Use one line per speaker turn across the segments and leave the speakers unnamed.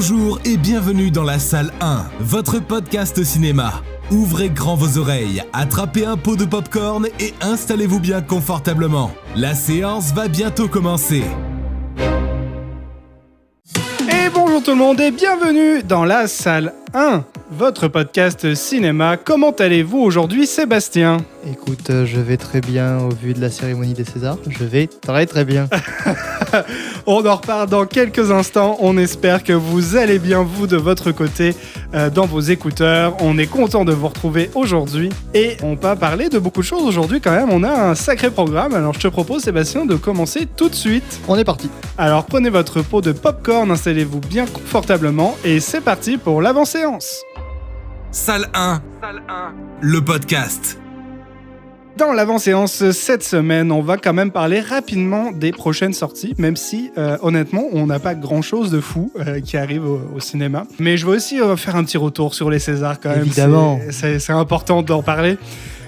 Bonjour et bienvenue dans la salle 1, votre podcast cinéma. Ouvrez grand vos oreilles, attrapez un pot de popcorn et installez-vous bien confortablement. La séance va bientôt commencer.
Et bonjour tout le monde et bienvenue dans la salle 1, votre podcast cinéma. Comment allez-vous aujourd'hui, Sébastien ?
Écoute, je vais très bien au vu de la cérémonie des Césars. Je vais très très bien.
On en reparle dans quelques instants. On espère que vous allez bien, vous, de votre côté, dans vos écouteurs. On est content de vous retrouver aujourd'hui. Et on va parler de beaucoup de choses aujourd'hui quand même. On a un sacré programme. Alors je te propose, Sébastien, de commencer tout de suite.
On est parti.
Alors prenez votre pot de popcorn, installez-vous bien confortablement et c'est parti pour l'avant-séance.
Salle 1, le podcast.
Dans l'avant-séance cette semaine, on va quand même parler rapidement des prochaines sorties, même si honnêtement, on n'a pas grand-chose de fou qui arrive au cinéma. Mais je veux aussi faire un petit retour sur les Césars quand même.
Évidemment.
C'est important d'en parler.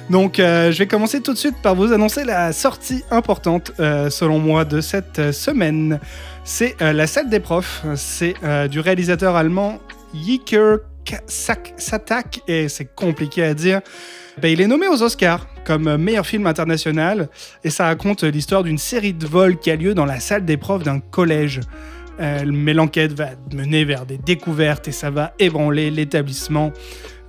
Donc je vais commencer tout de suite par vous annoncer la sortie importante, selon moi, de cette semaine. C'est La salle des profs. C'est du réalisateur allemand Iker Satak, et c'est compliqué à dire. Il est nommé aux Oscars comme meilleur film international et ça raconte l'histoire d'une série de vols qui a lieu dans la salle des profs d'un collège. Mais l'enquête va mener vers des découvertes et ça va ébranler l'établissement.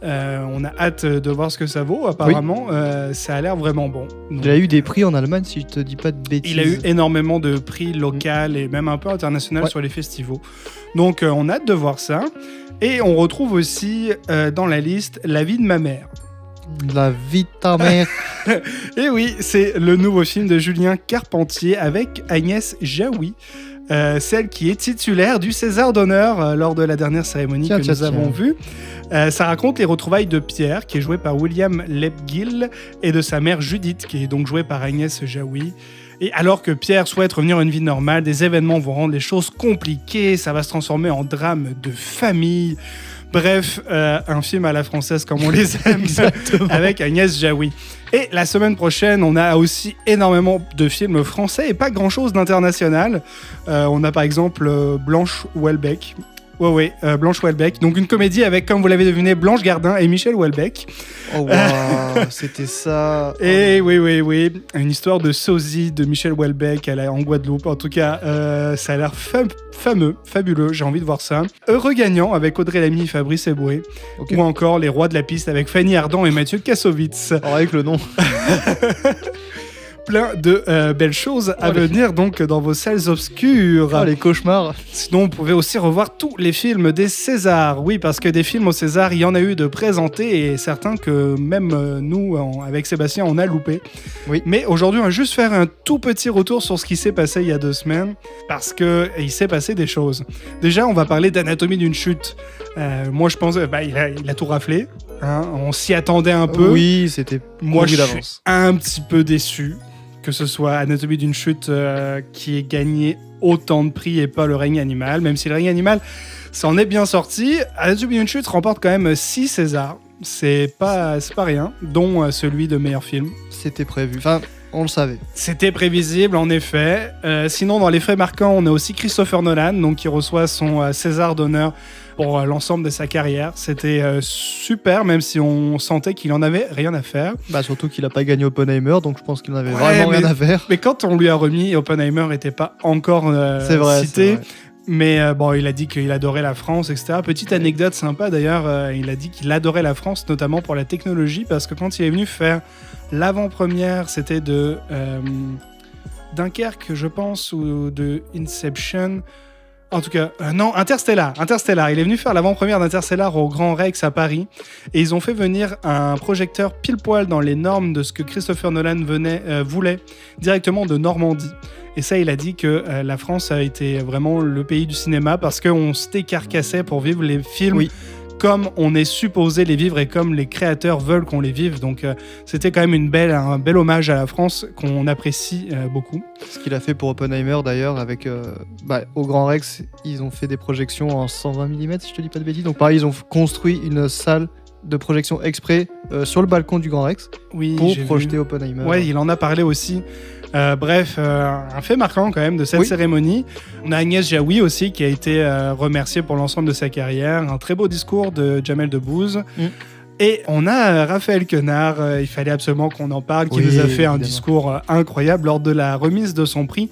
On a hâte de voir ce que ça vaut. Apparemment, ça a l'air vraiment bon. Donc,
il a eu des prix en Allemagne, si je te dis pas de bêtises.
il a eu énormément de prix locaux et même un peu international sur les festivals. Donc, on a hâte de voir ça. Et on retrouve aussi dans la liste La vie de ma mère.
La vie de ta mère.
Et oui, c'est le nouveau film de Julien Carpentier avec Agnès Jaoui, celle qui est titulaire du César d'honneur lors de la dernière cérémonie que nous avons vue. Ça raconte les retrouvailles de Pierre, qui est joué par William Lebguil, et de sa mère Judith, qui est donc jouée par Agnès Jaoui. Et alors que Pierre souhaite revenir à une vie normale, des événements vont rendre les choses compliquées, ça va se transformer en drame de famille. Bref, un film à la française comme on les aime, avec Agnès Jaoui. Et la semaine prochaine, on a aussi énormément de films français et pas grand-chose d'international. On a par exemple Blanche Houellebecq. Blanche Houellebecq. Donc une comédie avec, comme vous l'avez deviné, Blanche Gardin et Michel Houellebecq.
Oh waouh, c'était ça.
Et oui. Une histoire de sosie de Michel Houellebecq en Guadeloupe. En tout cas, ça a l'air fabuleux. J'ai envie de voir ça. Heureux gagnant avec Audrey Lamy et Fabrice Eboué. Okay. Ou encore Les Rois de la piste avec Fanny Ardant et Mathieu Kassovitz.
Oh, avec le nom.
Plein de belles choses à venir donc dans vos salles obscures.
Oh, les cauchemars.
Sinon, vous pouvez aussi revoir tous les films des Césars. Oui, parce que des films au César, il y en a eu de présentés et certains que même nous, avec Sébastien, on a loupé. Oui. Mais aujourd'hui, on va juste faire un tout petit retour sur ce qui s'est passé il y a 2 semaines parce qu'il s'est passé des choses. Déjà, on va parler d'Anatomie d'une chute. Moi, je pense il a tout raflé. Hein, on s'y attendait un peu.
Oui, c'était
moi, je suis un petit peu déçu que ce soit Anatomie d'une chute qui ait gagné autant de prix et pas Le règne animal, même si Le règne animal s'en est bien sorti. Anatomie d'une chute remporte quand même 6 Césars. C'est pas rien, dont celui de meilleur film.
C'était prévu. Enfin, on le savait.
C'était prévisible, en effet. Sinon, dans les faits marquants, on a aussi Christopher Nolan, donc, qui reçoit son César d'honneur pour l'ensemble de sa carrière. C'était super, même si on sentait qu'il en avait rien à faire.
Surtout qu'il n'a pas gagné Oppenheimer, donc je pense qu'il en avait vraiment rien à faire.
Mais quand on lui a remis, Oppenheimer n'était pas encore cité. C'est vrai. Mais il a dit qu'il adorait la France, etc. Petite anecdote sympa d'ailleurs, il a dit qu'il adorait la France, notamment pour la technologie, parce que quand il est venu faire l'avant-première, c'était de Dunkerque, je pense, ou de Inception. En tout cas, non, Interstellar. Il est venu faire l'avant-première d'Interstellar au Grand Rex à Paris. Et ils ont fait venir un projecteur pile-poil dans les normes de ce que Christopher Nolan voulait, directement de Normandie. Et ça, il a dit que la France a été vraiment le pays du cinéma parce qu'on se décarcassait pour vivre les films comme on est supposé les vivre et comme les créateurs veulent qu'on les vive. Donc c'était quand même un bel hommage à la France qu'on apprécie beaucoup.
Ce qu'il a fait pour Oppenheimer d'ailleurs, avec au Grand Rex, ils ont fait des projections en 120 mm, si je te dis pas de bêtises. Donc pareil, ils ont construit une salle de projection exprès sur le balcon du Grand Rex pour projeter Oppenheimer.
Ouais, il en a parlé aussi. Bref, un fait marquant quand même de cette cérémonie. On a Agnès Jaoui aussi qui a été remerciée pour l'ensemble de sa carrière. Un très beau discours de Jamel Debbouze. Et on a Raphaël Quenard, il fallait absolument qu'on en parle, qui nous a fait un discours incroyable lors de la remise de son prix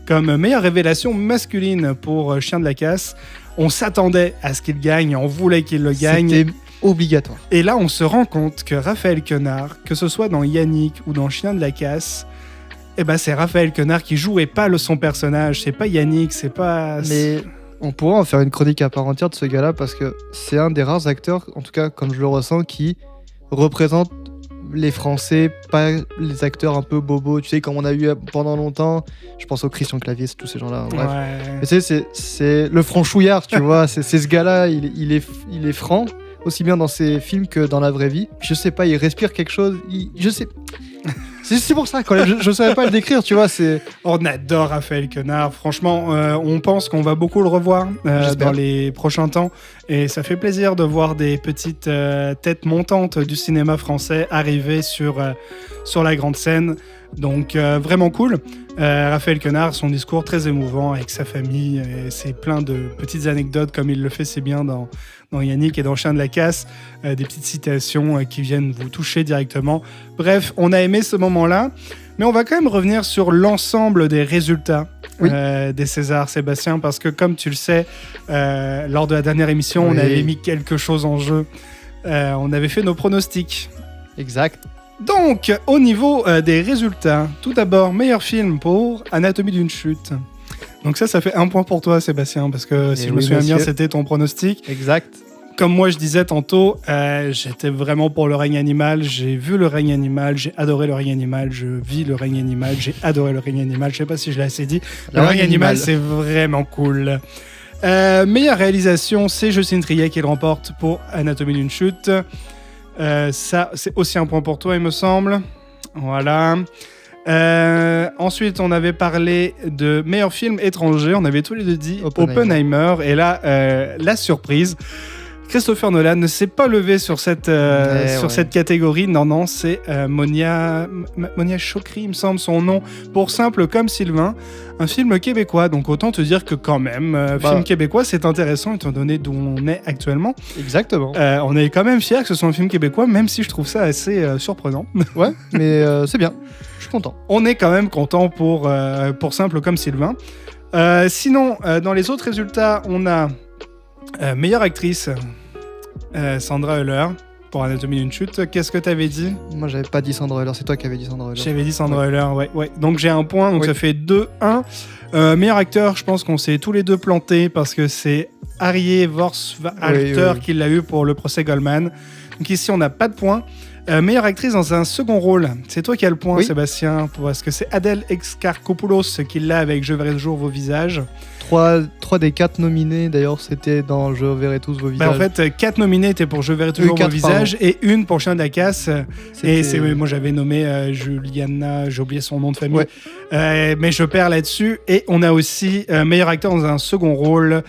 comme meilleure révélation masculine pour Chien de la Casse. On s'attendait à ce qu'il gagne, on voulait qu'il le gagne.
C'était obligatoire.
Et là, on se rend compte que Raphaël Quenard, que ce soit dans Yannick ou dans Chien de la Casse, c'est Raphaël Quenard qui joue et pas son personnage. C'est pas Yannick, c'est pas...
Mais on pourrait en faire une chronique à part entière de ce gars-là parce que c'est un des rares acteurs, en tout cas comme je le ressens, qui représente les Français, pas les acteurs un peu bobos, tu sais, comme on a eu pendant longtemps. Je pense au Christian Clavier, tous ces gens-là. Bref.
Ouais.
Mais tu sais, c'est le franchouillard, tu vois. C'est ce gars-là, il est franc, aussi bien dans ses films que dans la vraie vie. Je sais pas, il respire quelque chose. Je sais. C'est pour ça, quand je savais pas le décrire, tu vois.
On adore Raphaël Quenard. Franchement, on pense qu'on va beaucoup le revoir dans les prochains temps. Et ça fait plaisir de voir des petites têtes montantes du cinéma français arriver sur la grande scène. Donc, vraiment cool. Raphaël Quenard, son discours très émouvant avec sa famille. Et c'est plein de petites anecdotes, comme il le fait si bien dans Yannick et dans Chien de la Casse. Des petites citations qui viennent vous toucher directement. Bref, on a aimé ce moment-là. Mais on va quand même revenir sur l'ensemble des résultats des Césars, Sébastien, parce que comme tu le sais, lors de la dernière émission, on avait mis quelque chose en jeu. On avait fait nos pronostics.
Exact.
Donc, au niveau des résultats, tout d'abord, meilleur film pour Anatomie d'une chute. Donc ça fait 1 point pour toi, Sébastien, parce que si je me souviens bien, c'était ton pronostic.
Exact.
Comme moi, je disais tantôt, j'étais vraiment pour Le règne animal. J'ai vu Le règne animal, j'ai adoré Le règne animal. Je vis Le règne animal, j'ai adoré Le règne animal. Je sais pas si je l'ai assez dit. Le règne animal, c'est vraiment cool. Meilleure réalisation, c'est Justine Triet qui le remporte pour Anatomie d'une chute. Ça, c'est aussi 1 point pour toi, il me semble. Voilà. Ensuite, on avait parlé de meilleur film étranger. On avait tous les deux dit Oppenheimer. Et là, la surprise, Christopher Nolan ne s'est pas levé sur cette catégorie. Non, c'est Monia Chokri, il me semble son nom, pour Simple comme Sylvain, un film québécois. Donc autant te dire que quand même, film québécois, c'est intéressant étant donné d'où on est actuellement.
Exactement.
On est quand même fiers que ce soit un film québécois, même si je trouve ça assez surprenant.
Ouais, mais c'est bien. Je suis content.
On est quand même content pour Simple comme Sylvain. Sinon, dans les autres résultats, on a meilleure actrice, Sandra Hüller pour Anatomie d'une chute. Qu'est-ce que t'avais dit ?
Moi, j'avais pas dit Sandra Hüller, c'est toi qui avais dit Sandra Hüller.
J'avais dit Sandra Hüller, ouais. Donc j'ai 1 point, donc ça fait 2-1. Meilleur acteur, je pense qu'on s'est tous les deux plantés parce que c'est Aryeh Vorstvalter qui l'a eu pour Le procès Goldman. Donc ici, on n'a pas de point. Meilleure actrice dans un second rôle, c'est toi qui as le point, Sébastien, parce que c'est Adèle Exarchopoulos qui l'a avec Je verrai toujours vos visages.
3 des 4 nominés, d'ailleurs, c'était dans Je verrai tous vos visages.
En fait, 4 nominés étaient pour Je verrai toujours vos visages et 1 pour Chien de la Casse. Et moi, j'avais nommé Juliana, j'ai oublié son nom de famille. Mais je perds là-dessus. Et on a aussi meilleur acteur dans un second rôle.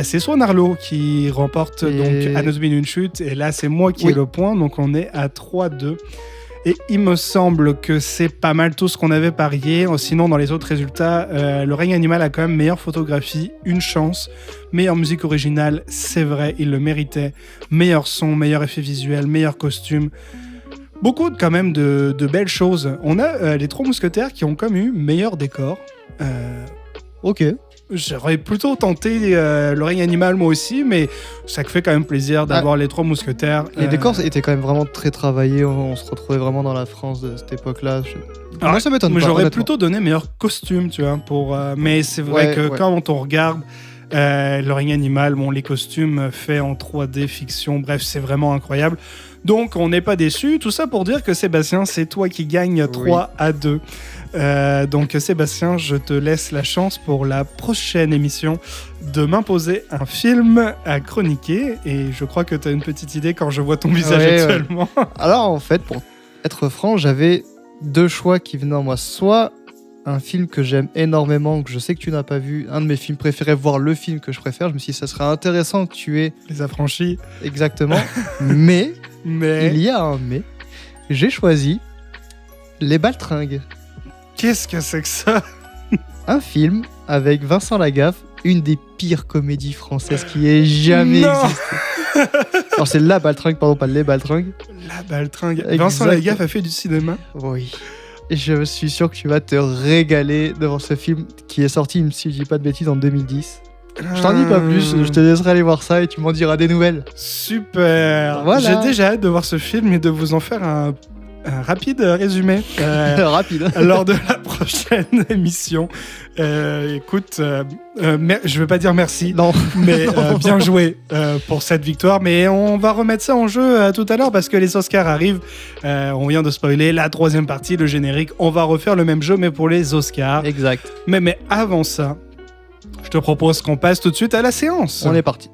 C'est Swan Arlo qui remporte donc Anatomie d'une chute. Et là, c'est moi qui ai le point. Donc, on est à 3-2. Et il me semble que c'est pas mal tout ce qu'on avait parié. Sinon, dans les autres résultats, Le règne animal a quand même meilleure photographie, une chance. Meilleure musique originale, c'est vrai, il le méritait. Meilleur son, meilleur effet visuel, meilleur costume. Beaucoup quand même de belles choses. On a les 3 mousquetaires qui ont comme eu meilleur décor.
Ok.
J'aurais plutôt tenté Le règne animal moi aussi, mais ça fait quand même plaisir d'avoir les 3 mousquetaires.
Les décors étaient quand même vraiment très travaillés, on se retrouvait vraiment dans la France de cette époque-là. Moi ça m'étonne pas.
J'aurais plutôt donné meilleur costume, tu vois, mais c'est vrai que quand on regarde Le règne animal, les costumes faits en 3D fiction, bref, c'est vraiment incroyable. Donc on n'est pas déçus. Tout ça pour dire que Sébastien, c'est toi qui gagne 3-2. Donc Sébastien, je te laisse la chance pour la prochaine émission de m'imposer un film à chroniquer. Et je crois que tu as une petite idée quand je vois ton visage actuellement.
Alors en fait, pour être franc, j'avais 2 choix qui venaient en moi. Soit un film que j'aime énormément, que je sais que tu n'as pas vu, un de mes films préférés, voire le film que je préfère. Je me suis dit, ça serait intéressant que tu aies...
Les Affranchis.
Exactement. mais, il y a un mais. J'ai choisi Les Baltringues.
Qu'est-ce que c'est que ça?
Un film avec Vincent Lagaffe, une des pires comédies françaises qui ait jamais existé. Alors c'est La Baltringue, pardon, pas Les Baltringues.
La Baltringue. Vincent Lagaffe a fait du cinéma?
Oui. Et je suis sûr que tu vas te régaler devant ce film qui est sorti, si je dis pas de bêtises, en 2010. Je t'en dis pas plus, je te laisserai aller voir ça et tu m'en diras des nouvelles.
Super.
Voilà.
J'ai déjà hâte de voir ce film et de vous en faire un rapide résumé
rapide
lors de la prochaine émission. Écoute, je veux pas dire merci,
non.
mais bien joué pour cette victoire. Mais on va remettre ça en jeu tout à l'heure parce que les Oscars arrivent. On vient de spoiler la 3e partie, le générique. On va refaire le même jeu mais pour les Oscars.
Exact.
Mais avant ça, je te propose qu'on passe tout de suite à la séance.
On est parti.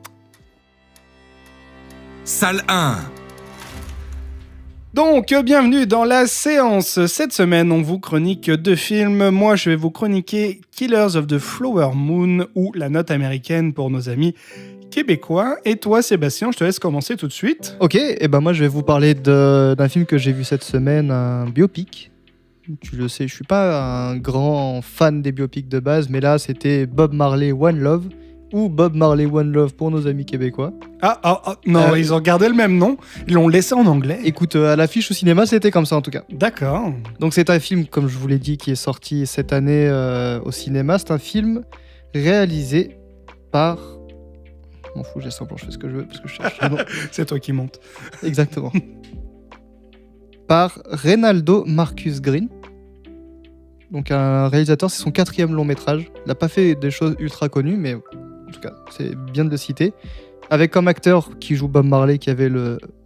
Salle 1.
Donc, bienvenue dans la séance. Cette semaine, on vous chronique 2 films. Moi, je vais vous chroniquer Killers of the Flower Moon ou La Note américaine pour nos amis québécois. Et toi, Sébastien, je te laisse commencer tout de suite.
Ok, et ben moi, je vais vous parler d'un film que j'ai vu cette semaine, un biopic. Tu le sais, je suis pas un grand fan des biopics de base, mais là, c'était Bob Marley One Love. Ou Bob Marley One Love pour nos amis québécois.
Non, ils ont gardé le même nom, ils l'ont laissé en anglais.
Écoute, à l'affiche au cinéma, c'était comme ça en tout cas.
D'accord.
Donc c'est un film, comme je vous l'ai dit, qui est sorti cette année au cinéma. C'est un film réalisé par... Je m'en fous, j'ai simple, je fais ce que je veux parce que je cherche le nom.
C'est toi qui montes.
Exactement. Par Reynaldo Marcus Green. Donc un réalisateur, c'est son 4e long métrage. Il n'a pas fait des choses ultra connues, mais en tout cas, c'est bien de le citer. Avec comme acteur qui joue Bob Marley, qui avait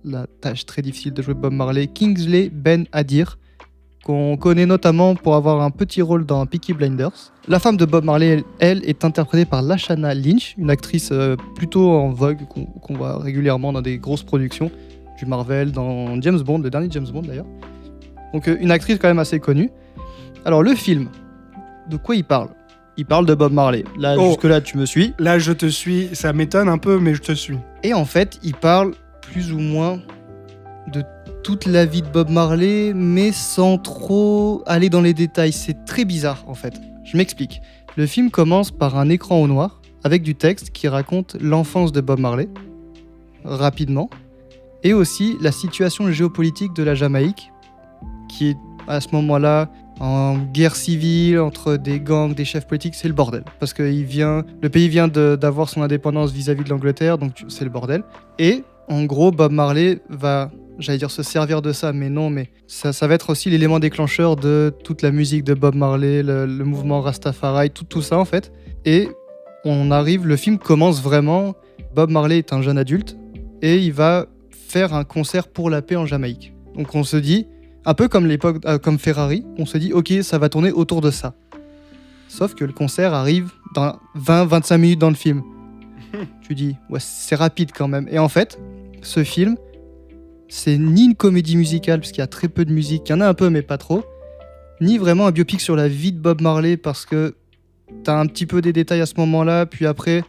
la tâche très difficile de jouer Bob Marley, Kingsley Ben-Adir, qu'on connaît notamment pour avoir un petit rôle dans Peaky Blinders. La femme de Bob Marley, elle, est interprétée par Lashana Lynch, une actrice plutôt en vogue, qu'on voit régulièrement dans des grosses productions, du Marvel, dans James Bond, le dernier James Bond d'ailleurs. Donc une actrice quand même assez connue. Alors le film, de quoi il parle? Il parle de Bob Marley. Là, jusque-là, tu me suis.
Là, je te suis. Ça m'étonne un peu, mais je te suis.
Et en fait, il parle plus ou moins de toute la vie de Bob Marley, mais sans trop aller dans les détails. C'est très bizarre, en fait. Je m'explique. Le film commence par un écran au noir, avec du texte qui raconte l'enfance de Bob Marley, rapidement, et aussi la situation géopolitique de la Jamaïque, qui est à ce moment-là en guerre civile entre des gangs, des chefs politiques, c'est le bordel. Parce que le pays vient d'avoir son indépendance vis-à-vis de l'Angleterre, donc c'est le bordel. Et en gros, Bob Marley va, j'allais dire se servir de ça, mais non, mais ça va être aussi l'élément déclencheur de toute la musique de Bob Marley, le mouvement Rastafari, tout ça en fait. Et le film commence vraiment, Bob Marley est un jeune adulte, et il va faire un concert pour la paix en Jamaïque. Donc on se dit, un peu comme l'époque, comme Ferrari, on se dit ok, ça va tourner autour de ça. Sauf que le concert arrive dans 20-25 minutes dans le film. Tu dis, ouais, c'est rapide quand même. Et en fait, ce film, c'est ni une comédie musicale, parce qu'il y a très peu de musique, il y en a un peu mais pas trop, ni vraiment un biopic sur la vie de Bob Marley, parce que t'as un petit peu des détails à ce moment-là, puis après,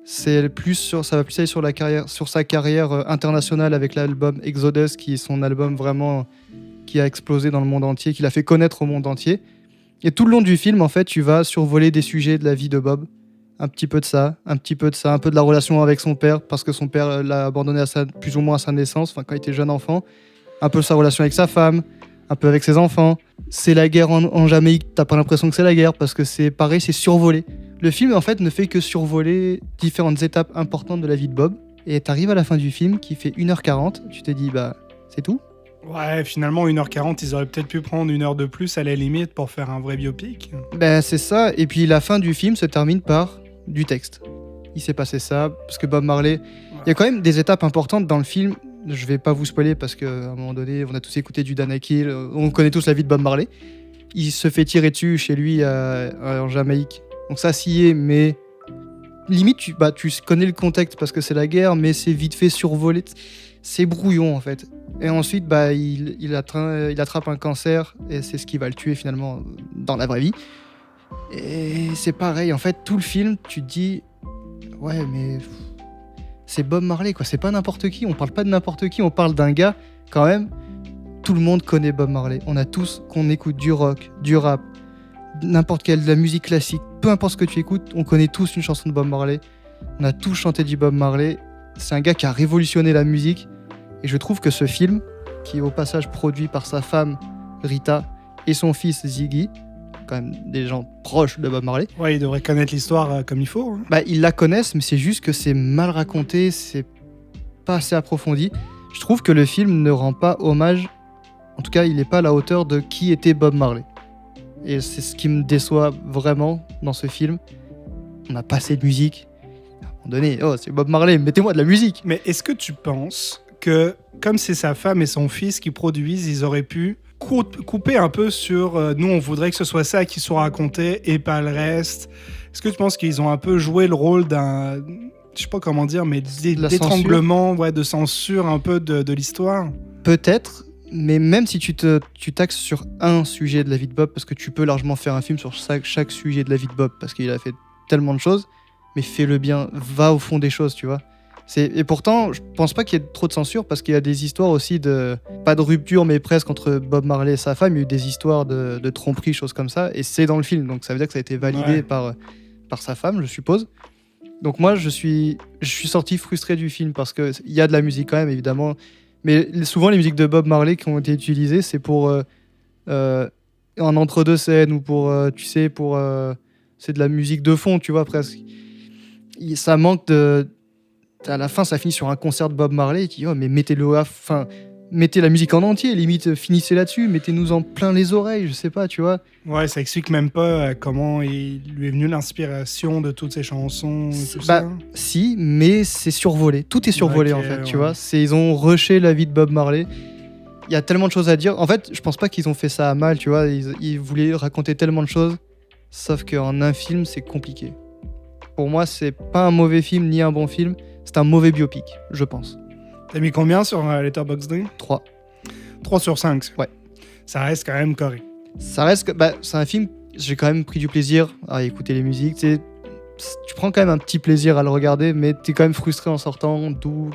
ça va plus aller sur sa carrière internationale avec l'album Exodus, qui est son album vraiment qui a explosé dans le monde entier, qui l'a fait connaître au monde entier. Et tout le long du film, en fait, tu vas survoler des sujets de la vie de Bob. Un petit peu de ça, un peu de la relation avec son père, parce que son père l'a abandonné plus ou moins à sa naissance, quand il était jeune enfant. Un peu sa relation avec sa femme, un peu avec ses enfants. C'est la guerre en Jamaïque, t'as pas l'impression que c'est la guerre, parce que c'est pareil, c'est survolé. Le film, en fait, ne fait que survoler différentes étapes importantes de la vie de Bob. Et t'arrives à la fin du film, qui fait 1h40, tu te dis, c'est tout.
Ouais, finalement, 1h40, ils auraient peut-être pu prendre 1 heure de plus à la limite pour faire un vrai biopic.
C'est ça, et puis la fin du film se termine par du texte. Il s'est passé ça, parce que Bob Marley... Il y a quand même des étapes importantes dans le film, je vais pas vous spoiler, parce qu'à un moment donné, on a tous écouté du Dan Aykroyd, on connaît tous la vie de Bob Marley. Il se fait tirer dessus chez lui en Jamaïque. Donc ça s'y est, mais... Limite, tu connais le contexte parce que c'est la guerre, mais c'est vite fait survolé. C'est brouillon, en fait. Et ensuite, il attrape un cancer et c'est ce qui va le tuer finalement dans la vraie vie. Et c'est pareil, en fait, tout le film, tu te dis, ouais, mais c'est Bob Marley, quoi. C'est pas n'importe qui. On parle pas de n'importe qui. On parle d'un gars, quand même. Tout le monde connaît Bob Marley. On a tous qu'on écoute du rock, du rap, n'importe quelle de la musique classique. Peu importe ce que tu écoutes, on connaît tous une chanson de Bob Marley. On a tous chanté du Bob Marley. C'est un gars qui a révolutionné la musique. Et je trouve que ce film, qui est au passage produit par sa femme Rita et son fils Ziggy, quand même des gens proches de Bob Marley.
Ouais, ils devraient connaître l'histoire comme il faut. Hein.
Ils la connaissent, mais c'est juste que c'est mal raconté, c'est pas assez approfondi. Je trouve que le film ne rend pas hommage, en tout cas, il n'est pas à la hauteur de qui était Bob Marley. Et c'est ce qui me déçoit vraiment dans ce film. On n'a pas assez de musique. À un moment donné, c'est Bob Marley, mettez-moi de la musique.
Mais est-ce que tu penses que, comme c'est sa femme et son fils qui produisent, ils auraient pu couper un peu sur nous, on voudrait que ce soit ça qui soit raconté et pas le reste. Est-ce que tu penses qu'ils ont un peu joué le rôle d'un, je sais pas comment dire, mais d'étranglement, de censure un peu de l'histoire?
Peut-être, mais même si tu t'axes sur un sujet de la vie de Bob, parce que tu peux largement faire un film sur chaque sujet de la vie de Bob, parce qu'il a fait tellement de choses, mais fais-le bien, va au fond des choses, tu vois. Et pourtant, je pense pas qu'il y ait trop de censure parce qu'il y a des histoires aussi pas de rupture, mais presque entre Bob Marley et sa femme. Il y a eu des histoires de tromperie, choses comme ça, et c'est dans le film. Donc ça veut dire que ça a été validé par sa femme, je suppose. Donc moi, je suis sorti frustré du film parce qu'il y a de la musique quand même, évidemment. Mais souvent, les musiques de Bob Marley qui ont été utilisées, c'est pour un entre-deux scènes ou c'est de la musique de fond, tu vois, presque. Ça manque de... À la fin, ça finit sur un concert de Bob Marley. Et tu dis, mais mettez la musique en entier, limite, finissez là-dessus, mettez-nous en plein les oreilles, je sais pas, tu vois.
Ouais, ça explique même pas comment il lui est venu l'inspiration de toutes ces chansons. Et tout ça.
Si, mais c'est survolé. Tout est survolé, en fait, tu vois. Ils ont rushé la vie de Bob Marley. Il y a tellement de choses à dire. En fait, je pense pas qu'ils ont fait ça à mal, tu vois. Ils voulaient raconter tellement de choses, sauf qu'en un film, c'est compliqué. Pour moi, c'est pas un mauvais film ni un bon film. C'est un mauvais biopic, je pense.
T'as mis combien sur Letterboxd?
3.
3 sur 5?
Ouais.
Ça reste quand même correct.
Ça reste... c'est un film, j'ai quand même pris du plaisir à écouter les musiques. Tu prends quand même un petit plaisir à le regarder, mais t'es quand même frustré en sortant, d'où...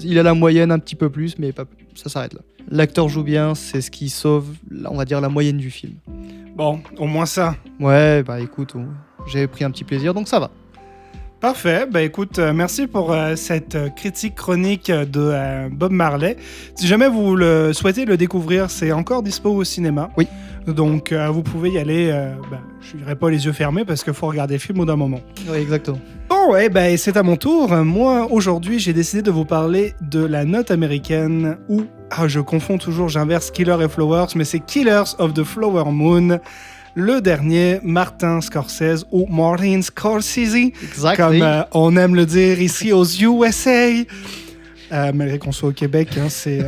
Il a la moyenne un petit peu plus, mais ça s'arrête là. L'acteur joue bien, c'est ce qui sauve, on va dire, la moyenne du film.
Bon, au moins ça.
Ouais, écoute, j'ai pris un petit plaisir, donc ça va.
Parfait. Écoute, merci pour cette critique chronique de Bob Marley. Si jamais vous souhaitez le découvrir, c'est encore dispo au cinéma.
Oui.
Donc, vous pouvez y aller. Je n'irai pas les yeux fermés parce qu'il faut regarder le film au d'un moment.
Oui, exactement.
Bon, c'est à mon tour. Moi, aujourd'hui, j'ai décidé de vous parler de La Note américaine ou, je confonds toujours, j'inverse Killer et Flowers, mais c'est Killers of the Flower Moon. Le dernier, Martin Scorsese ou Martin Scorsese, comme on aime le dire ici aux USA. Malgré qu'on soit au Québec, c'est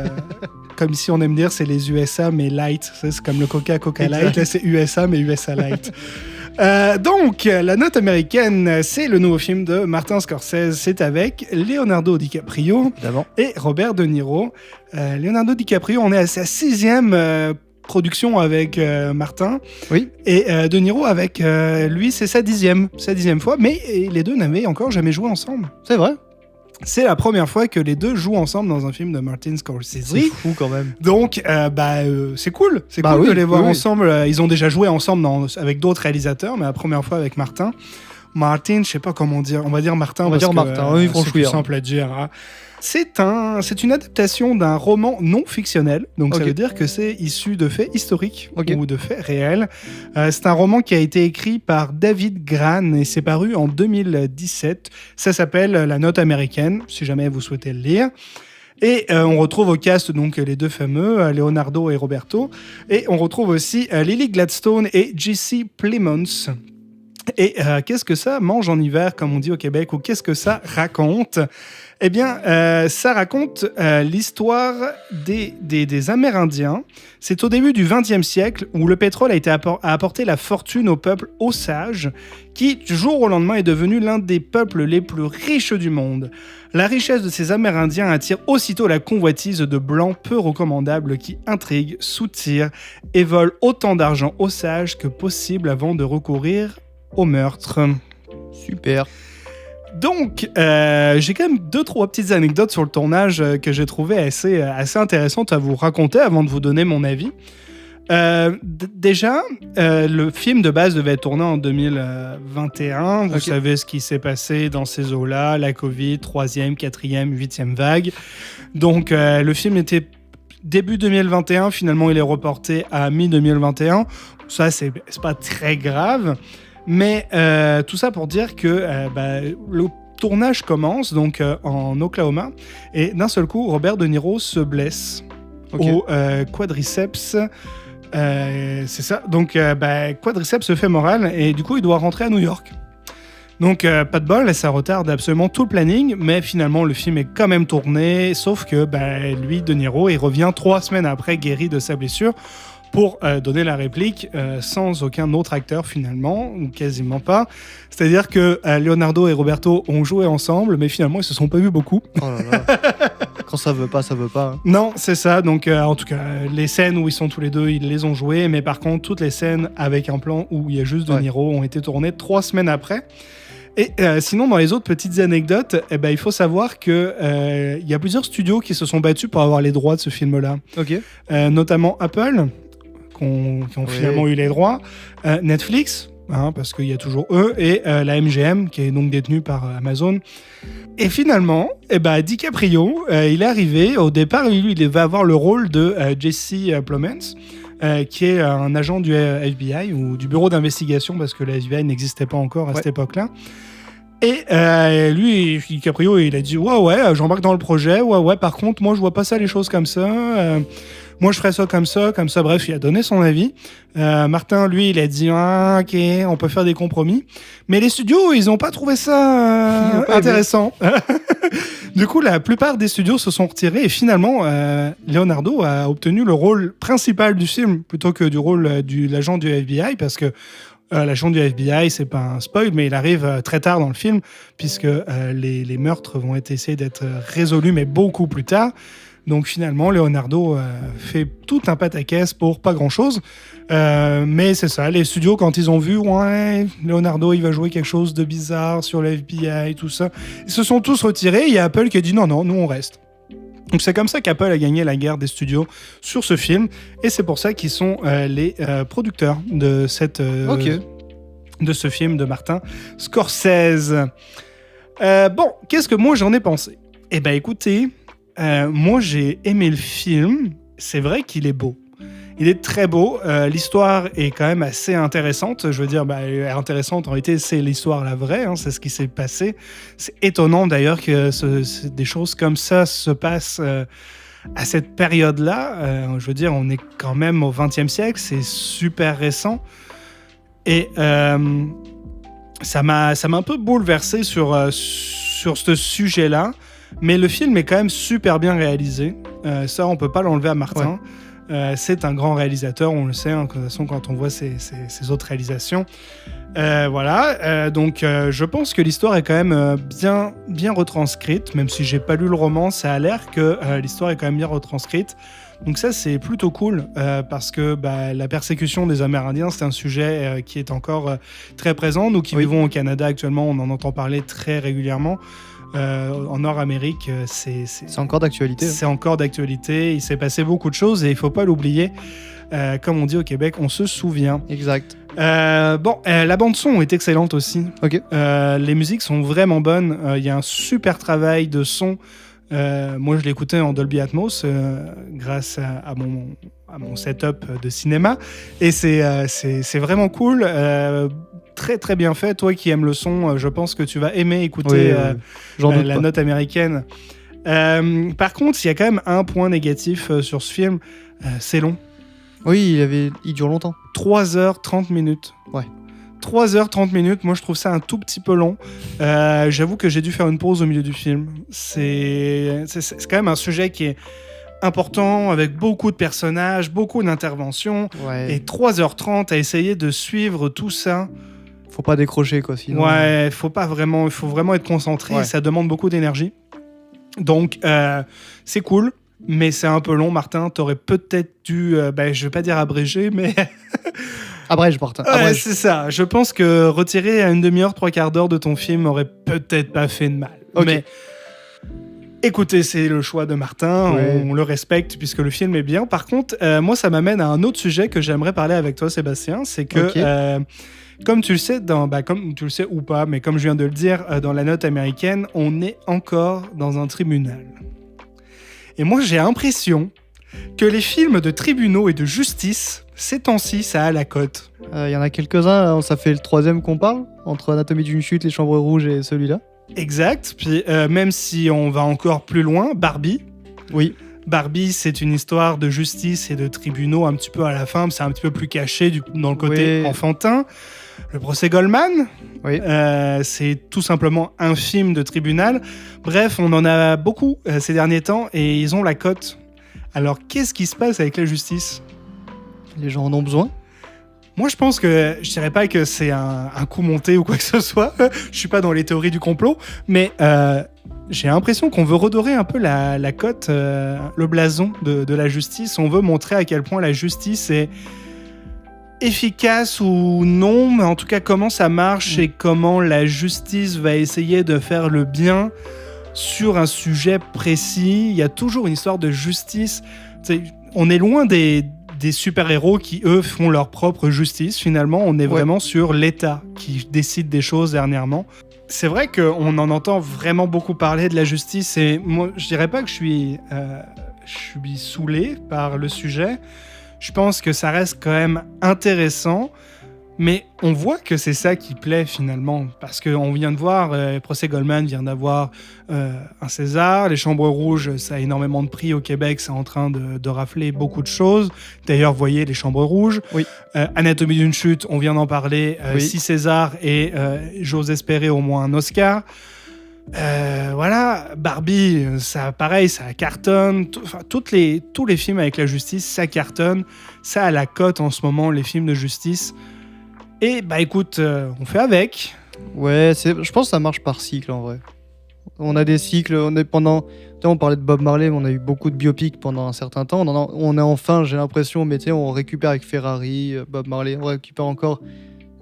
comme ici on aime dire, c'est les USA mais light. C'est comme le Coca Light, là c'est USA mais USA light. Donc, La Note américaine, c'est le nouveau film de Martin Scorsese. C'est avec Leonardo DiCaprio et Robert De Niro. Leonardo DiCaprio, on est à sa 6e production avec Martin.
Oui.
Et De Niro avec lui, c'est sa 10e fois, mais les deux n'avaient encore jamais joué ensemble.
C'est vrai.
C'est la première fois que les deux jouent ensemble dans un film de Martin Scorsese.
C'est fou quand même.
Donc, c'est cool. C'est cool de les voir ensemble. Ils ont déjà joué ensemble avec d'autres réalisateurs, mais la première fois avec Martin. Martin, je sais pas comment dire. On va dire Martin.
On va dire Martin.
C'est plus simple à dire. Hein. C'est une adaptation d'un roman non fictionnel, donc ça veut dire que c'est issu de faits historiques ou de faits réels. C'est un roman qui a été écrit par David Grann et c'est paru en 2017. Ça s'appelle La Note américaine, si jamais vous souhaitez le lire. Et on retrouve au cast donc les deux fameux, Leonardo et Roberto. Et on retrouve aussi Lily Gladstone et Jesse Plemons. Et qu'est-ce que ça mange en hiver, comme on dit au Québec, ou qu'est-ce que ça raconte ? Eh bien, ça raconte l'histoire des Amérindiens. C'est au début du XXe siècle où le pétrole a apporté la fortune au peuple Osage, qui, du jour au lendemain, est devenu l'un des peuples les plus riches du monde. La richesse de ces Amérindiens attire aussitôt la convoitise de Blancs peu recommandables qui intriguent, soutirent et volent autant d'argent Osage que possible avant de recourir au meurtre.
Super.
Donc, j'ai quand même 2-3 petites anecdotes sur le tournage que j'ai trouvé assez intéressantes à vous raconter avant de vous donner mon avis. Déjà, le film de base devait être tourné en 2021. Vous savez ce qui s'est passé dans ces eaux-là, la Covid, 3e, 4e, 8e vague. Donc, le film était début 2021. Finalement, il est reporté à mi-2021. Ça, c'est pas très grave. Mais tout ça pour dire que le tournage commence donc en Oklahoma et d'un seul coup, Robert De Niro se blesse au quadriceps. C'est ça. Donc, quadriceps fémoral et du coup, il doit rentrer à New York. Donc, pas de bol, ça retarde absolument tout le planning, mais finalement, le film est quand même tourné, sauf que lui, De Niro, il revient 3 semaines après, guéri de sa blessure, pour donner la réplique sans aucun autre acteur finalement, ou quasiment pas. C'est-à-dire que Leonardo et Roberto ont joué ensemble, mais finalement ils se sont pas vus beaucoup.
Oh là là. Quand ça veut pas, ça veut pas.
Non, c'est ça. Donc en tout cas, les scènes où ils sont tous les deux, ils les ont jouées, mais par contre, toutes les scènes avec un plan où il y a juste De Niro ont été tournées 3 semaines après. Et sinon, dans les autres petites anecdotes, il faut savoir que y a plusieurs studios qui se sont battus pour avoir les droits de ce film-là. Notamment Apple, qui ont finalement eu les droits, Netflix, parce qu'il y a toujours eux, et la MGM, qui est donc détenue par Amazon. Et finalement, DiCaprio, il est arrivé, au départ, lui, il va avoir le rôle de Jesse Plemons, qui est un agent du FBI, ou du bureau d'investigation, parce que le FBI n'existait pas encore à cette époque-là. Et lui, DiCaprio, il a dit « Ouais, j'embarque dans le projet, ouais, par contre, moi, je vois pas ça, les choses comme ça. Moi, je ferais ça, comme ça. » Bref, il a donné son avis. Martin, lui, il a dit « Ok, on peut faire des compromis. » Mais les studios, ils ont pas trouvé ça intéressant. Du coup, la plupart des studios se sont retirés et finalement, Leonardo a obtenu le rôle principal du film plutôt que du rôle de l'agent du FBI, parce que l'agent du FBI, c'est pas un spoil, mais il arrive très tard dans le film, puisque les meurtres vont essayer d'être résolus, mais beaucoup plus tard. Donc finalement, Leonardo fait tout un pataquès pour pas grand-chose. Mais c'est ça, les studios, quand ils ont vu, Leonardo, il va jouer quelque chose de bizarre sur le FBI, tout ça, ils se sont tous retirés. Il y a Apple qui a dit non, nous on reste. Donc c'est comme ça qu'Apple a gagné la guerre des studios sur ce film, et c'est pour ça qu'ils sont les producteurs de de ce film de Martin Scorsese. Bon, qu'est-ce que moi j'en ai pensé ? Eh ben écoutez, moi j'ai aimé le film. C'est vrai qu'il est beau. Il est très beau. L'histoire est quand même assez intéressante. Je veux dire, intéressante en réalité, c'est l'histoire la vraie. C'est ce qui s'est passé. C'est étonnant d'ailleurs que des choses comme ça se passent à cette période-là. Je veux dire, on est quand même au XXe siècle. C'est super récent. Et ça m'a un peu bouleversé sur ce sujet-là. Mais le film est quand même super bien réalisé. Ça, on peut pas l'enlever à Martin. C'est un grand réalisateur, on le sait, de toute façon, quand on voit ses autres réalisations. Donc je pense que l'histoire est quand même bien retranscrite, même si j'ai pas lu le roman, ça a l'air que l'histoire est quand même bien retranscrite. Donc ça, c'est plutôt cool, parce que la persécution des Amérindiens, c'est un sujet qui est encore très présent. Nous qui vivons au Canada actuellement, on en entend parler très régulièrement. En Nord-Amérique, c'est
encore d'actualité.
C'est encore d'actualité. Il s'est passé beaucoup de choses et il faut pas l'oublier. Comme on dit au Québec, on se souvient.
Exact.
La bande-son est excellente aussi. Les musiques sont vraiment bonnes. Il y a un super travail de son. Moi, je l'écoutais en Dolby Atmos grâce à mon setup de cinéma. Et c'est vraiment cool. Très très bien fait. Toi qui aimes le son, je pense que tu vas aimer écouter la note américaine. Par contre, il y a quand même un point négatif sur ce film, c'est long.
Oui, il dure longtemps.
3h30 minutes.
Ouais.
3h30 minutes, moi je trouve ça un tout petit peu long. J'avoue que j'ai dû faire une pause au milieu du film. C'est quand même un sujet qui est important, avec beaucoup de personnages, beaucoup d'interventions.
Ouais.
Et 3h30 à essayer de suivre tout ça.
Faut pas décrocher, quoi. Sinon...
Ouais, il faut vraiment être concentré.
Ouais.
Ça demande beaucoup d'énergie. Donc, c'est cool. Mais c'est un peu long, Martin. T'aurais peut-être dû, je vais pas dire abréger, mais...
Abrège, Martin.
Ouais, c'est ça. Je pense que retirer une demi-heure, 3/4 d'heure de ton film aurait peut-être pas fait de mal.
Ok.
Mais écoutez, c'est le choix de Martin.
Ouais.
On le respecte puisque le film est bien. Par contre, moi, ça m'amène à un autre sujet que j'aimerais parler avec toi, Sébastien. C'est que...
Ok.
Comme tu le sais, comme tu le sais ou pas, mais comme je viens de le dire, dans la note américaine, on est encore dans un tribunal. Et moi, j'ai l'impression que les films de tribunaux et de justice, ces temps-ci, ça a la cote.
Il y en a quelques-uns, hein, ça fait le 3e qu'on parle, entre Anatomie d'une chute, Les Chambres rouges et celui-là.
Exact. Puis même si on va encore plus loin, Barbie.
Oui.
Barbie, c'est une histoire de justice et de tribunaux un petit peu à la fin, c'est un petit peu plus caché dans le côté enfantin. Le procès Goldman,
Oui.
c'est tout simplement un film de tribunal. Bref, on en a beaucoup ces derniers temps et ils ont la cote. Alors, qu'est-ce qui se passe avec la justice ?
Les gens en ont besoin.
Moi, je pense que je dirais pas que c'est un coup monté ou quoi que ce soit. Je suis pas dans les théories du complot, mais j'ai l'impression qu'on veut redorer un peu la cote, le blason de la justice. On veut montrer à quel point la justice est efficace ou non, mais en tout cas comment ça marche et comment la justice va essayer de faire le bien sur un sujet précis. Il y a toujours une histoire de justice. T'sais, on est loin des super-héros qui, eux, font leur propre justice. Finalement, on est vraiment sur l'État qui décide des choses dernièrement. C'est vrai qu'on en entend vraiment beaucoup parler de la justice et moi, je dirais pas que je suis saoulé par le sujet. Je pense que ça reste quand même intéressant, mais on voit que c'est ça qui plaît finalement, parce qu'on vient de voir, Procès Goldman vient d'avoir un César, Les Chambres rouges, ça a énormément de prix au Québec, c'est en train de rafler beaucoup de choses. D'ailleurs, voyez Les Chambres rouges.
Oui.
Anatomie d'une chute, on vient d'en parler, 6 Césars et j'ose espérer au moins un Oscar. Voilà, Barbie, ça pareil, ça cartonne. Tous les films avec la justice, ça cartonne. Ça a la cote en ce moment, les films de justice. Et écoute, on fait avec.
Ouais, je pense que ça marche par cycle en vrai. On a des cycles, on parlait de Bob Marley, mais on a eu beaucoup de biopics pendant un certain temps. On est enfin, j'ai l'impression, mais on récupère avec Ferrari, Bob Marley, on récupère encore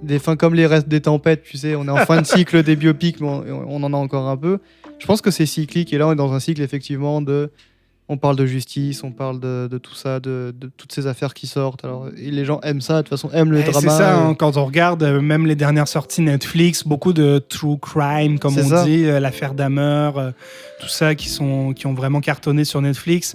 des fins comme les restes des tempêtes, tu sais, on est en fin de cycle des biopics, mais on en a encore un peu. Je pense que c'est cyclique, et là on est dans un cycle effectivement on parle de justice, on parle de tout ça, de toutes ces affaires qui sortent. Alors, et les gens aiment ça, de toute façon, aiment le drama.
C'est ça, quand on regarde même les dernières sorties Netflix, beaucoup de true crime, comme on dit, l'affaire Dahmer, tout ça, qui ont vraiment cartonné sur Netflix.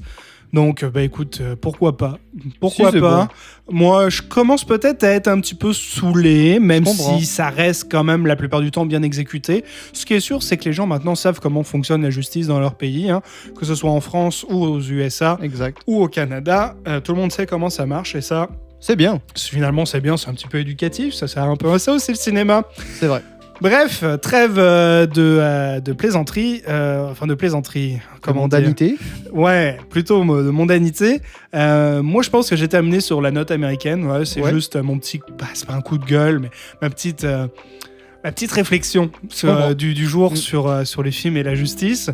Donc, écoute, pourquoi pas ? Pourquoi pas ? Bon. Moi, je commence peut-être à être un petit peu saoulé, même si ça reste quand même la plupart du temps bien exécuté. Ce qui est sûr, c'est que les gens maintenant savent comment fonctionne la justice dans leur pays, hein, que ce soit en France ou aux USA ou au Canada. Tout le monde sait comment ça marche et ça...
C'est bien.
Finalement, c'est bien, c'est un petit peu éducatif. Ça sert un peu à ça aussi, le cinéma.
C'est vrai.
Bref, trêve de plaisanterie, de plaisanterie.
Mondanité.
Ouais, plutôt de mondanité. Moi, je pense que j'étais amené sur la note américaine. Ouais, c'est juste mon petit... c'est pas un coup de gueule, mais ma petite réflexion du jour sur les films et la justice.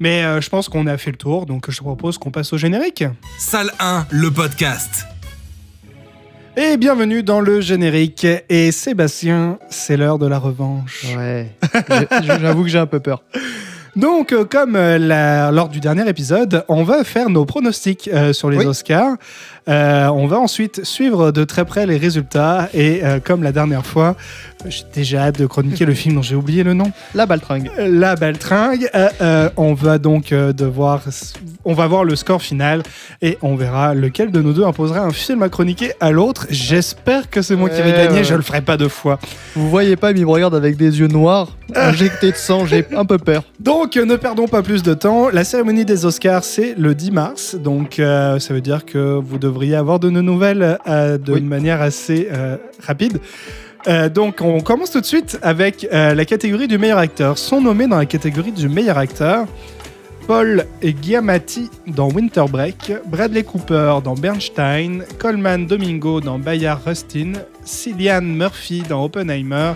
Mais je pense qu'on a fait le tour, donc je te propose qu'on passe au générique.
Salle 1, le podcast.
Et bienvenue dans le générique. Et Sébastien, c'est l'heure de la revanche.
Ouais, j'avoue que j'ai un peu peur.
Donc, comme lors du dernier épisode, on va faire nos pronostics sur les Oscars. On va ensuite suivre de très près les résultats. Et comme la dernière fois, j'ai déjà hâte de chroniquer le film dont j'ai oublié le nom.
La Baltringue.
La Baltringue. On va donc on va voir le score final et on verra lequel de nous deux imposera un film à chroniquer à l'autre. J'espère que c'est moi qui vais gagner. Je le ferai pas deux fois.
Vous voyez pas, mais il me regarde avec des yeux noirs, injectés de sang. J'ai un peu peur.
Donc, ne perdons pas plus de temps. La cérémonie des Oscars, c'est le 10 mars. Donc, ça veut dire que vous devriez avoir de nos nouvelles d'une manière assez rapide. Donc, on commence tout de suite avec la catégorie du meilleur acteur. Sont nommés dans la catégorie du meilleur acteur Paul Giamatti dans Winter Break, Bradley Cooper dans Bernstein, Colman Domingo dans Bayard Rustin, Cillian Murphy dans Oppenheimer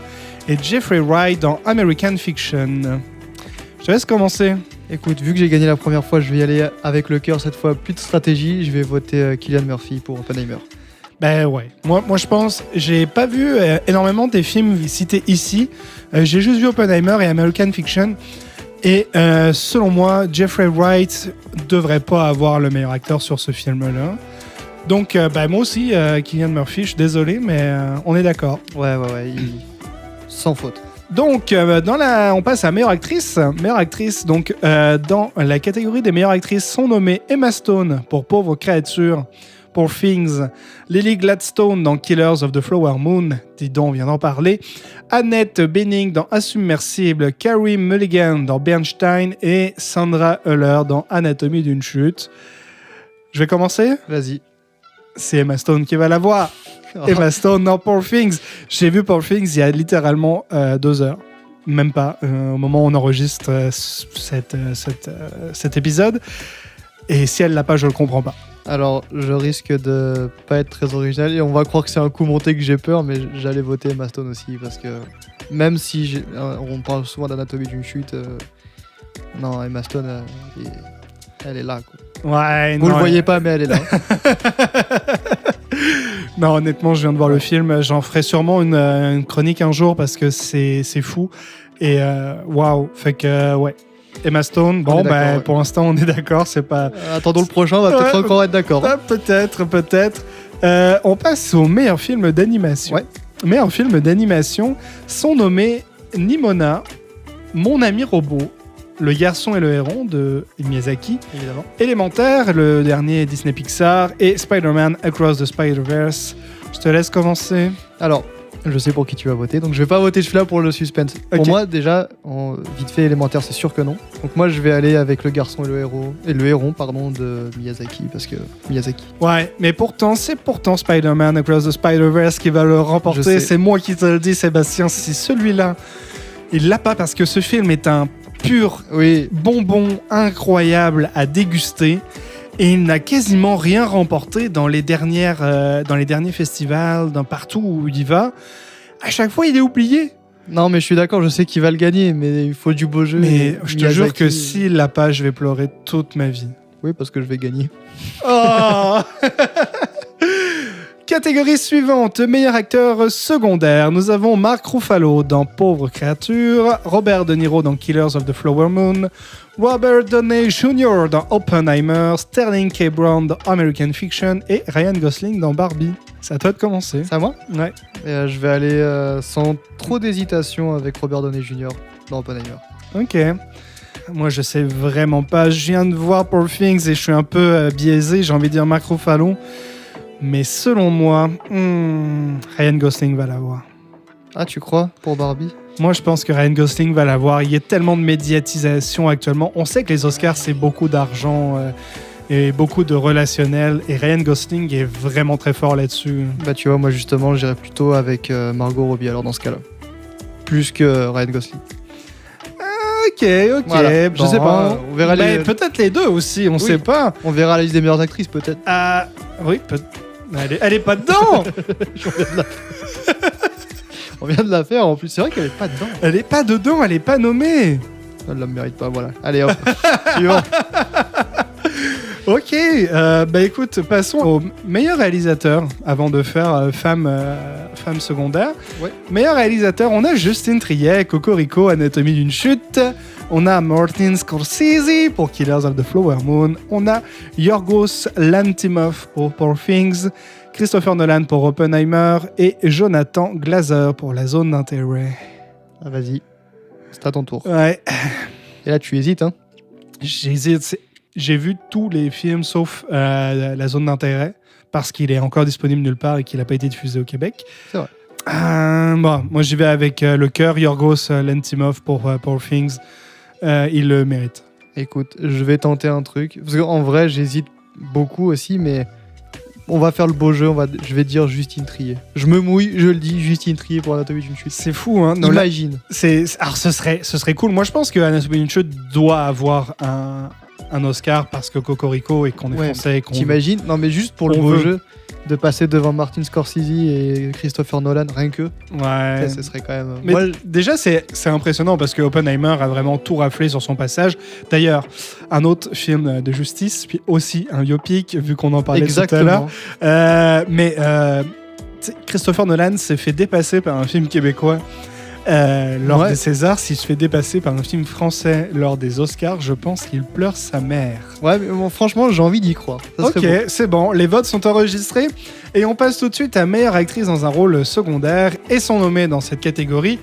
et Jeffrey Wright dans American Fiction. Je te laisse commencer.
Écoute, vu que j'ai gagné la première fois, je vais y aller avec le cœur cette fois. Plus de stratégie, je vais voter Cillian Murphy pour Oppenheimer.
Ben ouais, moi je pense, j'ai pas vu énormément des films cités ici. J'ai juste vu Oppenheimer et American Fiction. Et selon moi, Jeffrey Wright devrait pas avoir le meilleur acteur sur ce film-là. Donc, moi aussi, Cillian Murphy, je suis désolé, mais on est d'accord.
Ouais, sans faute.
Donc, on passe à meilleure actrice. Meilleure actrice, donc, dans la catégorie des meilleures actrices sont nommées Emma Stone pour Pauvre créature, pour Things, Lily Gladstone dans Killers of the Flower Moon, dont on vient d'en parler, Annette Bening dans Insubmersible, Carey Mulligan dans Bernstein et Sandra Hüller dans Anatomie d'une chute. Je vais commencer ?
Vas-y.
C'est Emma Stone qui va la voir. Emma Stone dans Poor Things. J'ai vu Poor Things il y a littéralement 2 heures. Même pas, au moment où on enregistre cet épisode. Et si elle l'a pas, je le comprends pas.
Alors, je risque de pas être très original et on va croire que c'est un coup monté que j'ai peur, mais j'allais voter Emma Stone aussi parce que même si on parle souvent d'Anatomie d'une chute, non, Emma Stone, elle est là, quoi.
Ouais,
vous le voyez pas, mais elle est là.
Non, honnêtement, je viens de voir le film. J'en ferai sûrement une chronique un jour parce que c'est fou. Et waouh, fait que ouais. Emma Stone, bon, ouais. Pour l'instant, on est d'accord, c'est pas...
attendons le prochain, on va peut-être encore être d'accord.
Peut-être. On passe au meilleur film d'animation.
Ouais.
Meilleur film d'animation sont nommés Nimona, Mon ami robot, Le garçon et le héron de Miyazaki,
évidemment,
Élémentaire, le dernier Disney Pixar, et Spider-Man Across the Spider-Verse. Je te laisse commencer.
Alors, je sais pour qui tu vas voter, donc je vais pas voter celui-là pour le suspense. Okay. Pour moi, déjà, vite fait, Élémentaire, c'est sûr que non. Donc moi, je vais aller avec Le garçon et le héron de Miyazaki, parce que Miyazaki.
Ouais, mais pourtant, c'est Spider-Man Across the Spider-Verse qui va le remporter. C'est moi qui te le dis, Sébastien, c'est celui-là. Il l'a pas parce que ce film est un pur bonbon incroyable à déguster. Et il n'a quasiment rien remporté dans les derniers festivals, partout où il va. À chaque fois, il est oublié.
Non, mais je suis d'accord, je sais qu'il va le gagner, mais il faut du beau jeu.
Mais je te jure que s'il l'a pas, je vais pleurer toute ma vie.
Oui, parce que je vais gagner.
Oh. Catégorie suivante, meilleur acteur secondaire. Nous avons Mark Ruffalo dans Pauvre créature, Robert De Niro dans Killers of the Flower Moon, Robert Downey Jr. dans Oppenheimer, Sterling K. Brown dans American Fiction et Ryan Gosling dans Barbie. C'est à toi de commencer.
C'est à moi ?
Ouais.
Je vais aller sans trop d'hésitation avec Robert Downey Jr. dans Oppenheimer.
Ok. Moi, je sais vraiment pas. Je viens de voir Poor Things et je suis un peu biaisé. J'ai envie de dire Mark Ruffalo. Mais selon moi, Ryan Gosling va l'avoir.
Ah, tu crois, pour Barbie ?
Moi, je pense que Ryan Gosling va l'avoir. Il y a tellement de médiatisation actuellement. On sait que les Oscars, c'est beaucoup d'argent et beaucoup de relationnel. Et Ryan Gosling est vraiment très fort là-dessus.
Bah, tu vois, moi, justement, j'irais plutôt avec Margot Robbie, alors, dans ce cas-là. Plus que Ryan Gosling.
Ok.
Voilà.
Bon,
je sais pas, on verra
peut-être les deux aussi, on sait pas.
On verra la liste des meilleures actrices, peut-être.
Oui, elle est pas dedans.
On vient de la faire, en plus. C'est vrai qu'elle est pas dedans.
Elle est pas dedans, elle est pas nommée.
Elle la mérite pas, voilà. Allez, hop. Suivant.
Ok, écoute, passons au meilleur réalisateur avant de faire femme secondaire.
Ouais.
Meilleur réalisateur, on a Justin Triet, Cocorico, Anatomie d'une chute. On a Martin Scorsese pour Killers of the Flower Moon. On a Yorgos Lanthimos pour Poor Things. Christopher Nolan pour Oppenheimer. Et Jonathan Glazer pour La Zone d'intérêt.
Ah, vas-y. C'est à ton tour.
Ouais.
Et là, tu hésites, hein ?
J'hésite. J'ai vu tous les films sauf La Zone d'intérêt parce qu'il est encore disponible nulle part et qu'il n'a pas été diffusé au Québec.
C'est vrai.
Moi, j'y vais avec le cœur. Yorgos Lanthimos pour Things. Il le mérite.
Écoute, je vais tenter un truc. Parce qu'en vrai, j'hésite beaucoup aussi, mais on va faire le beau jeu, je vais dire Justine Triet. Je me mouille, je le dis, Justine Triet pour Anatomie d'une chute.
C'est fou, hein.
Non, imagine.
Alors, ce serait cool. Moi, je pense que Anatomie d'une chute doit avoir un Oscar parce que Cocorico et qu'on est français.
T'imagines ? Non, mais juste pour le beau jeu, de passer devant Martin Scorsese et Christopher Nolan, rien que.
Ouais.
Ça, ce serait quand même.
Mais déjà, c'est impressionnant parce que Oppenheimer a vraiment tout raflé sur son passage. D'ailleurs, un autre film de justice, puis aussi un biopic, vu qu'on en parlait tout à l'heure. Mais Christopher Nolan s'est fait dépasser par un film québécois. Lors des Césars, s'il se fait dépasser par un film français lors des Oscars, je pense qu'il pleure sa mère.
Ouais, mais bon, franchement, j'ai envie d'y croire.
Ok, c'est bon, les votes sont enregistrés et on passe tout de suite à meilleure actrice dans un rôle secondaire et sont nommés dans cette catégorie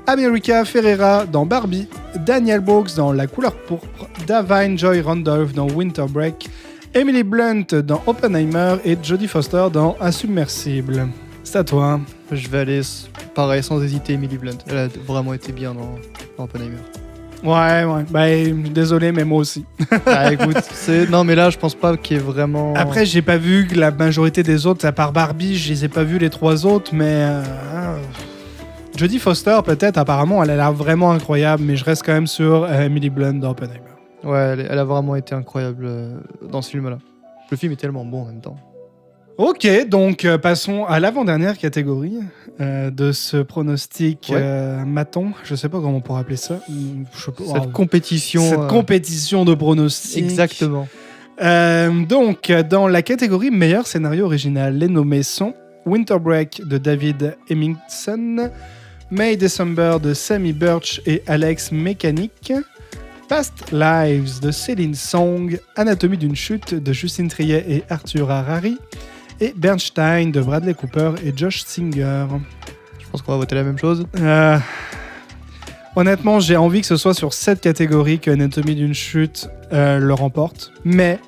America Ferrera dans Barbie, Daniel Brooks dans La couleur pourpre, Da'Vine Joy Randolph dans Winter Break, Emily Blunt dans Oppenheimer et Jodie Foster dans Insubmersible. C'est à toi.
Je vais aller, pareil, sans hésiter, Emily Blunt. Elle a vraiment été bien dans Oppenheimer.
Ouais. Bah, désolé, mais moi aussi.
Ah, écoute, non, mais là, je pense pas qu'il y ait vraiment.
Après, j'ai pas vu que la majorité des autres, à part Barbie, je les ai pas vus les trois autres, mais. Jodie Foster, peut-être, apparemment, elle a l'air vraiment incroyable, mais je reste quand même sur Emily Blunt dans Oppenheimer.
Ouais, elle a vraiment été incroyable dans ce film-là. Le film est tellement bon en même temps.
Ok, donc passons à l'avant-dernière catégorie de ce pronostic maton. Je sais pas comment on pourrait appeler ça.
Cette compétition
de pronostics.
Exactement.
Donc, dans la catégorie meilleur scénario original, les nommés sont Winter Break de David Hemmingson, May December de Sammy Birch et Alex Mechanic, Past Lives de Céline Song, Anatomie d'une chute de Justine Triet et Arthur Harari, et Bernstein de Bradley Cooper et Josh Singer.
Je pense qu'on va voter la même chose.
Honnêtement, j'ai envie que ce soit sur cette catégorie que Anatomie d'une chute le remporte. Mais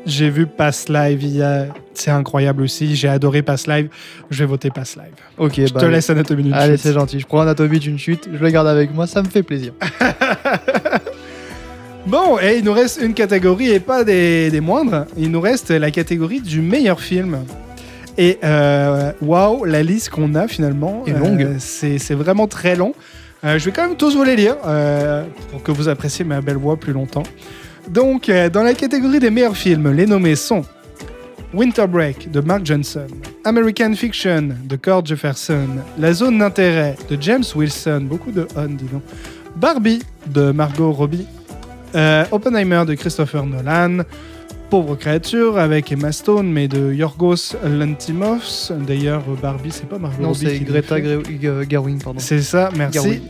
j'ai vu Past Live hier. C'est incroyable aussi. J'ai adoré Past Live. Je vais voter Past Live.
Ok,
je te laisse Anatomie d'une chute.
Allez, c'est gentil. Je prends Anatomie d'une chute. Je le garde avec moi. Ça me fait plaisir.
Bon, et il nous reste une catégorie et pas des moindres. Il nous reste la catégorie du meilleur film. Et waouh, la liste qu'on a finalement
est longue.
C'est vraiment très long. Je vais quand même tous vous les lire pour que vous appréciez ma belle voix plus longtemps. Donc, dans la catégorie des meilleurs films, les nommés sont Winter Break de Mark Johnson, American Fiction de Cord Jefferson, La Zone d'intérêt de James Wilson, beaucoup de on, dis donc, Barbie de Margot Robbie, Oppenheimer de Christopher Nolan, Pauvre créature avec Emma Stone, mais de Yorgos Lanthimos. D'ailleurs, Barbie, c'est pas Margot Robbie.
Non, c'est Greta Gerwig, pardon.
C'est ça, merci.
Gerwig.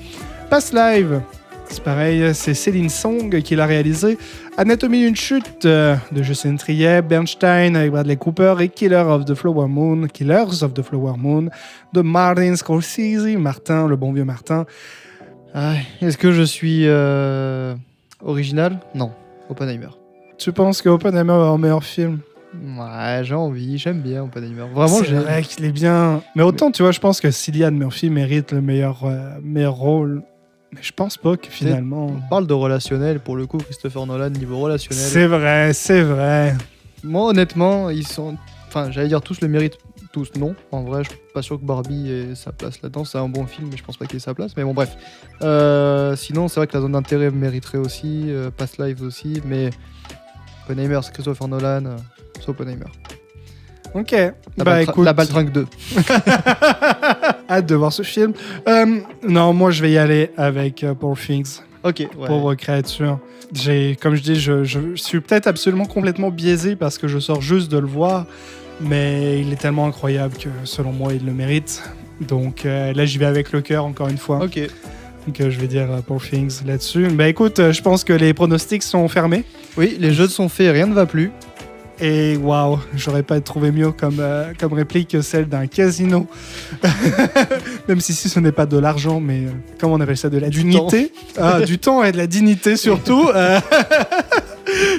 Past Live, c'est pareil, c'est Céline Song qui l'a réalisé. Anatomie d'une chute de Justine Triet, Bernstein avec Bradley Cooper et Killers of the Flower Moon de Martin Scorsese, Martin, le bon vieux Martin.
Est-ce que je suis original ? Non, Oppenheimer.
Tu penses que Oppenheimer va avoir meilleur film ?
Ouais, j'ai envie, j'aime bien Oppenheimer. Vraiment,
c'est vrai qu'il est bien. Mais autant, tu vois, je pense que Cillian Murphy mérite le meilleur rôle. Mais je pense pas que finalement.
On parle de relationnel, pour le coup, Christopher Nolan, niveau relationnel.
C'est vrai.
Moi, honnêtement, ils sont. Enfin, j'allais dire tous le méritent. Tous, non. En vrai, je suis pas sûr que Barbie ait sa place là-dedans. C'est un bon film, mais je pense pas qu'il ait sa place. Mais bon, bref. Sinon, c'est vrai que La Zone d'intérêt mériterait aussi. Past Lives aussi. Mais Oppenheimer, c'est Christopher Nolan. C'est Oppenheimer.
Ok.
Écoute. La Baltringue 2.
Hâte de voir ce film. Non, moi, je vais y aller avec Poor Things.
Ok. Ouais.
Pauvre créature. Comme je dis, je suis peut-être absolument complètement biaisé parce que je sors juste de le voir. Mais il est tellement incroyable que, selon moi, il le mérite. Donc là, j'y vais avec le cœur, encore une fois.
Ok.
Donc je vais dire Poor Things là-dessus. Bah écoute, je pense que les pronostics sont fermés.
Oui, les jeux sont faits, rien ne va plus.
Et waouh, j'aurais pas trouvé mieux comme réplique que celle d'un casino. Même si ce n'est pas de l'argent, mais comment on appelle ça, de la dignité. Du temps et de la dignité surtout,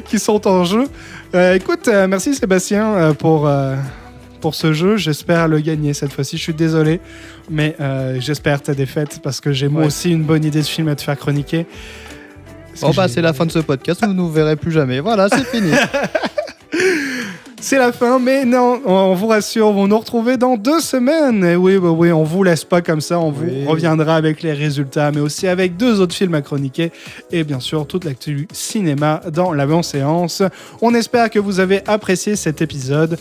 qui sont en jeu. Écoute, merci Sébastien pour ce jeu. J'espère le gagner cette fois-ci. Je suis désolé, mais j'espère ta défaite parce que j'ai moi aussi une bonne idée de film à te faire chroniquer.
C'est la fin de ce podcast. Vous ne nous verrez plus jamais. Voilà, c'est fini.
C'est la fin, mais non, on vous rassure, vous nous retrouvez dans 2 semaines. Et oui, on vous laisse pas comme ça, on vous reviendra avec les résultats, mais aussi avec 2 autres films à chroniquer et bien sûr toute l'actu cinéma dans la bonne séance. On espère que vous avez apprécié cet épisode.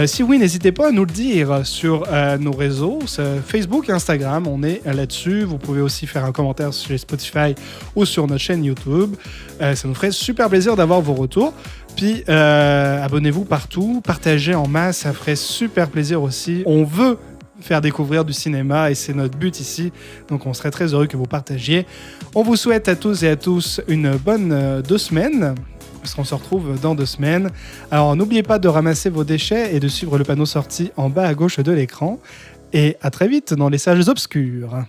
Si oui, n'hésitez pas à nous le dire sur nos réseaux, Facebook, Instagram, on est là-dessus. Vous pouvez aussi faire un commentaire sur Spotify ou sur notre chaîne YouTube. Ça nous ferait super plaisir d'avoir vos retours. Puis abonnez-vous partout, partagez en masse, ça ferait super plaisir aussi. On veut faire découvrir du cinéma et c'est notre but ici, donc on serait très heureux que vous partagiez. On vous souhaite à tous et à tous une bonne 2 semaines, parce qu'on se retrouve dans 2 semaines. Alors n'oubliez pas de ramasser vos déchets et de suivre le panneau sortie en bas à gauche de l'écran. Et à très vite dans les salles obscures.